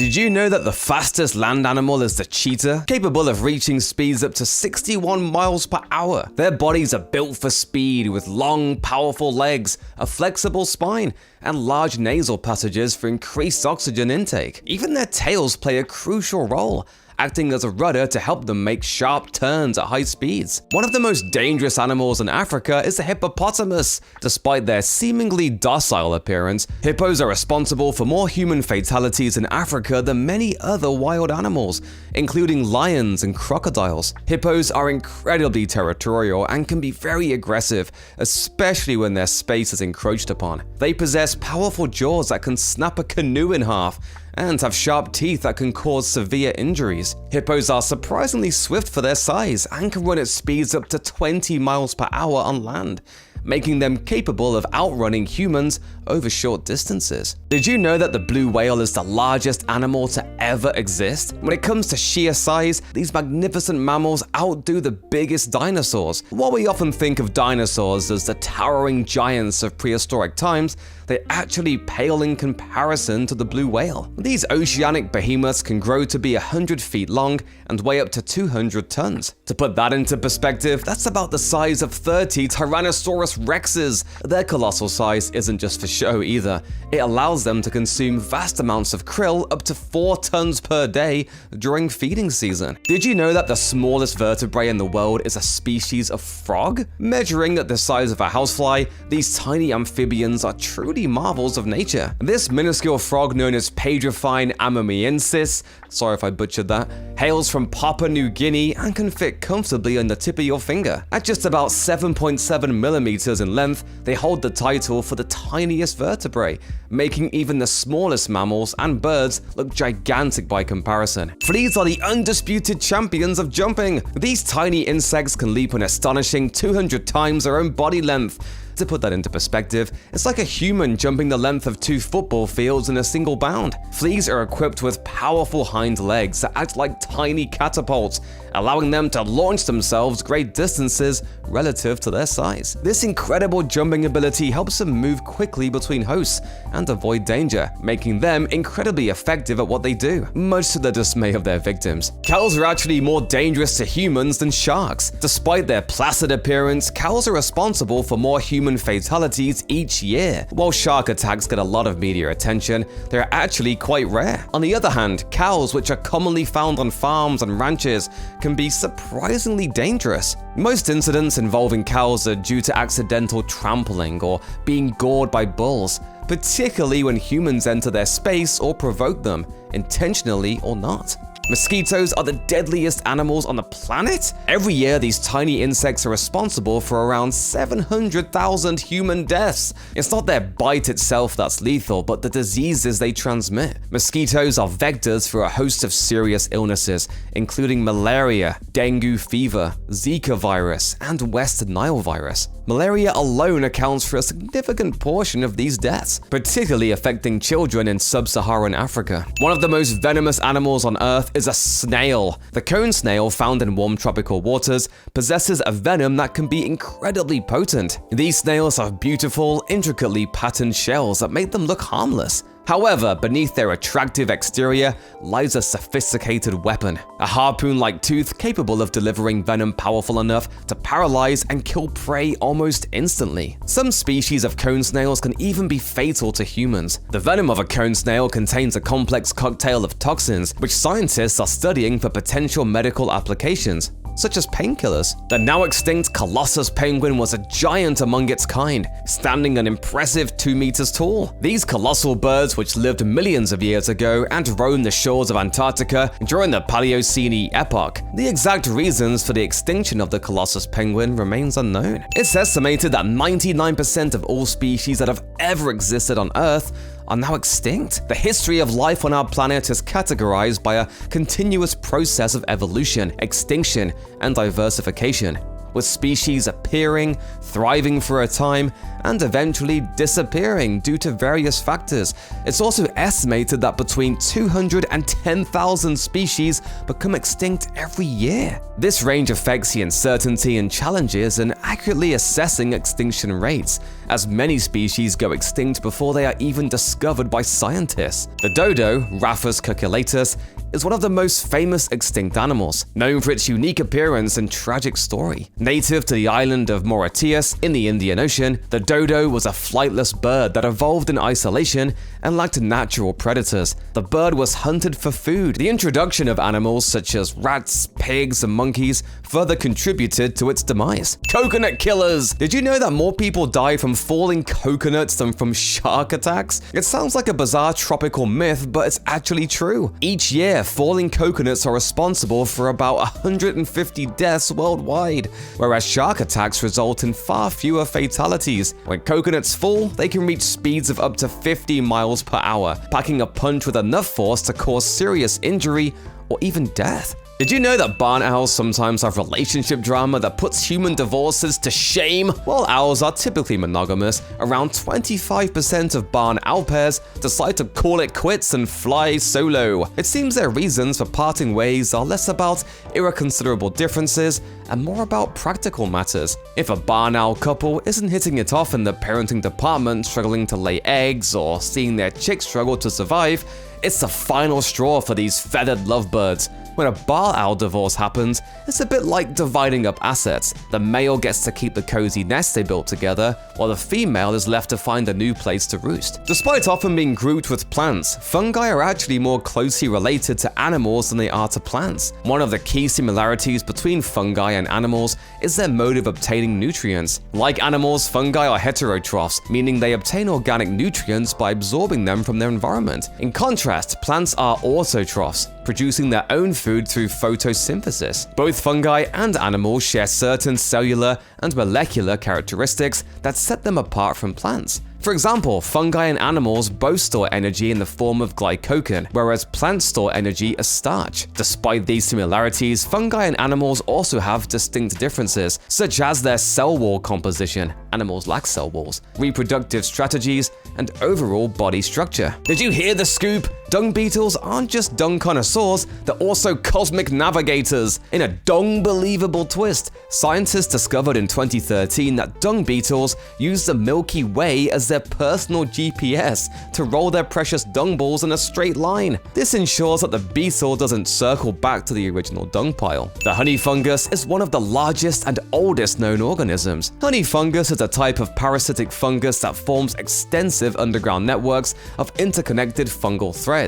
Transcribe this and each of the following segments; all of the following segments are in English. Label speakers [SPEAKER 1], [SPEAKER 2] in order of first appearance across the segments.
[SPEAKER 1] Did you know that the fastest land animal is the cheetah, capable of reaching speeds up to 61 miles per hour? Their bodies are built for speed with long, powerful legs, a flexible spine, and large nasal passages for increased oxygen intake. Even their tails play a crucial role, acting as a rudder to help them make sharp turns at high speeds. One of the most dangerous animals in Africa is the hippopotamus. Despite their seemingly docile appearance, hippos are responsible for more human fatalities in Africa than many other wild animals, including lions and crocodiles. Hippos are incredibly territorial and can be very aggressive, especially when their space is encroached upon. They possess powerful jaws that can snap a canoe in half, and have sharp teeth that can cause severe injuries. Hippos are surprisingly swift for their size and can run at speeds up to 20 miles per hour on land, making them capable of outrunning humans over short distances. Did you know that the blue whale is the largest animal to ever exist? When it comes to sheer size, these magnificent mammals outdo the biggest dinosaurs. While we often think of dinosaurs as the towering giants of prehistoric times, they actually pale in comparison to the blue whale. These oceanic behemoths can grow to be 100 feet long and weigh up to 200 tons. To put that into perspective, that's about the size of 30 Tyrannosaurus rexes. Their colossal size isn't just for show either. It allows them to consume vast amounts of krill, up to 4 tons per day, during feeding season. Did you know that the smallest vertebrae in the world is a species of frog? Measuring at the size of a housefly, these tiny amphibians are truly marvels of nature. This minuscule frog, known as Padrophine amamiensis, sorry if I butchered that, hails from Papua New Guinea and can fit comfortably on the tip of your finger. At just about 7.7 millimeters in length, they hold the title for the tiniest vertebrae, making even the smallest mammals and birds look gigantic by comparison. Fleas are the undisputed champions of jumping. These tiny insects can leap an astonishing 200 times their own body length. To put that into perspective, it's like a human jumping the length of 2 football fields in a single bound. Fleas are equipped with powerful hind legs that act like tiny catapults, allowing them to launch themselves great distances relative to their size. This incredible jumping ability helps them move quickly between hosts and avoid danger, making them incredibly effective at what they do, much to the dismay of their victims. Cows are actually more dangerous to humans than sharks. Despite their placid appearance, cows are responsible for more human fatalities each year. While shark attacks get a lot of media attention, they're actually quite rare. On the other hand, cows, which are commonly found on farms and ranches, can be surprisingly dangerous. Most incidents involving cows are due to accidental trampling or being gored by bulls, particularly when humans enter their space or provoke them, intentionally or not. Mosquitoes are the deadliest animals on the planet. Every year, these tiny insects are responsible for around 700,000 human deaths. It's not their bite itself that's lethal, but the diseases they transmit. Mosquitoes are vectors for a host of serious illnesses, including malaria, dengue fever, Zika virus, and West Nile virus. Malaria alone accounts for a significant portion of these deaths, particularly affecting children in sub-Saharan Africa. One of the most venomous animals on Earth is a snail. The cone snail, found in warm tropical waters, possesses a venom that can be incredibly potent. These snails have beautiful, intricately patterned shells that make them look harmless. However, beneath their attractive exterior lies a sophisticated weapon, a harpoon-like tooth capable of delivering venom powerful enough to paralyze and kill prey almost instantly. Some species of cone snails can even be fatal to humans. The venom of a cone snail contains a complex cocktail of toxins, which scientists are studying for potential medical applications, such as painkillers. The now extinct Colossus penguin was a giant among its kind, standing an impressive 2 meters tall. These colossal birds, which lived millions of years ago and roamed the shores of Antarctica during the Paleocene epoch. The exact reasons for the extinction of the Colossus penguin remains unknown. It's estimated that 99% of all species that have ever existed on Earth are now extinct. The history of life on our planet is categorized by a continuous process of evolution, extinction, and diversification. with species appearing, thriving for a time, and eventually disappearing due to various factors. It's also estimated that between 200 and 10,000 species become extinct every year. This range affects the uncertainty and challenges in accurately assessing extinction rates, as many species go extinct before they are even discovered by scientists. The dodo, Raphus cuculatus, is one of the most famous extinct animals, known for its unique appearance and tragic story. Native to the island of Mauritius in the Indian Ocean, the dodo was a flightless bird that evolved in isolation and lacked natural predators. The bird was hunted for food. The introduction of animals such as rats, pigs, and monkeys further contributed to its demise. Coconut killers! Did you know that more people die from falling coconuts than from shark attacks? It sounds like a bizarre tropical myth, but it's actually true. Each year, falling coconuts are responsible for about 150 deaths worldwide, whereas shark attacks result in far fewer fatalities. When coconuts fall, they can reach speeds of up to 50 miles per hour, packing a punch with enough force to cause serious injury or even death. Did you know that barn owls sometimes have relationship drama that puts human divorces to shame? While owls are typically monogamous, around 25% of barn owl pairs decide to call it quits and fly solo. It seems their reasons for parting ways are less about irreconcilable differences and more about practical matters. If a barn owl couple isn't hitting it off in the parenting department, struggling to lay eggs, or seeing their chicks struggle to survive, it's the final straw for these feathered lovebirds. When a barn owl divorce happens, it's a bit like dividing up assets. The male gets to keep the cozy nest they built together, while the female is left to find a new place to roost. Despite often being grouped with plants, fungi are actually more closely related to animals than they are to plants. One of the key similarities between fungi and animals is their mode of obtaining nutrients. Like animals, fungi are heterotrophs, meaning they obtain organic nutrients by absorbing them from their environment. In contrast, plants are autotrophs, producing their own food through photosynthesis. Both fungi and animals share certain cellular and molecular characteristics that set them apart from plants. For example, fungi and animals both store energy in the form of glycogen, whereas plants store energy as starch. Despite these similarities, fungi and animals also have distinct differences, such as their cell wall composition — animals lack cell walls — reproductive strategies, and overall body structure. Did you hear the scoop? Dung beetles aren't just dung connoisseurs, they're also cosmic navigators. In a dung-believable twist, scientists discovered in 2013 that dung beetles use the Milky Way as their personal GPS to roll their precious dung balls in a straight line. This ensures that the beetle doesn't circle back to the original dung pile. The honey fungus is one of the largest and oldest known organisms. Honey fungus is a type of parasitic fungus that forms extensive underground networks of interconnected fungal threads,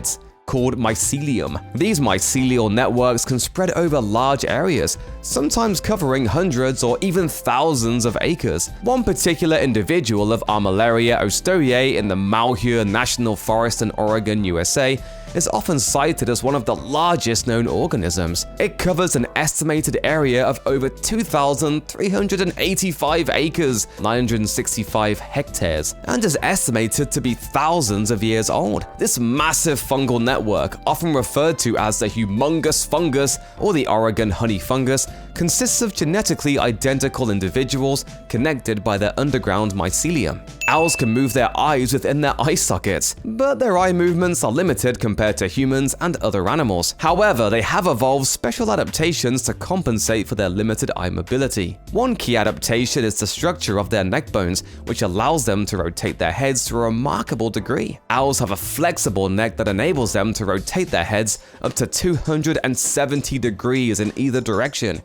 [SPEAKER 1] called mycelium. These mycelial networks can spread over large areas, sometimes covering hundreds or even thousands of acres. One particular individual of Armillaria ostoyae in the Malheur National Forest in Oregon, USA, is often cited as one of the largest known organisms. It covers an estimated area of over 2,385 acres, 965 hectares, and is estimated to be thousands of years old. This massive fungal network, often referred to as the humongous fungus or the Oregon honey fungus, consists of genetically identical individuals connected by their underground mycelium. Owls can move their eyes within their eye sockets, but their eye movements are limited compared to humans and other animals. However, they have evolved special adaptations to compensate for their limited eye mobility. One key adaptation is the structure of their neck bones, which allows them to rotate their heads to a remarkable degree. Owls have a flexible neck that enables them to rotate their heads up to 270 degrees in either direction.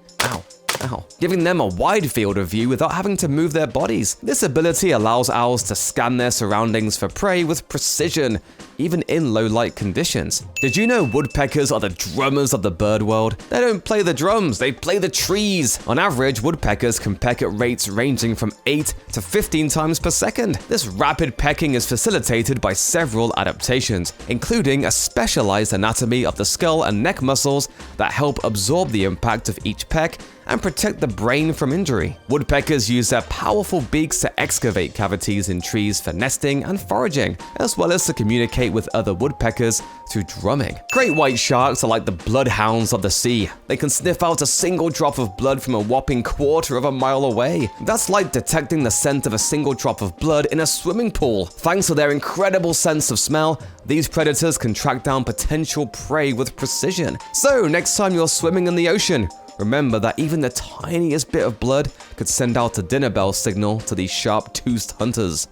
[SPEAKER 1] Giving them a wide field of view without having to move their bodies. This ability allows owls to scan their surroundings for prey with precision, even in low-light conditions. Did you know woodpeckers are the drummers of the bird world? They don't play the drums, they play the trees. On average, woodpeckers can peck at rates ranging from 8 to 15 times per second. This rapid pecking is facilitated by several adaptations, including a specialized anatomy of the skull and neck muscles that help absorb the impact of each peck and protect the brain from injury. Woodpeckers use their powerful beaks to excavate cavities in trees for nesting and foraging, as well as to communicate communicate with other woodpeckers through drumming. Great white sharks are like the bloodhounds of the sea. They can sniff out a single drop of blood from a whopping quarter of a mile away. That's like detecting the scent of a single drop of blood in a swimming pool. Thanks to their incredible sense of smell, these predators can track down potential prey with precision. So, next time you're swimming in the ocean, remember that even the tiniest bit of blood could send out a dinner bell signal to these sharp-toothed hunters.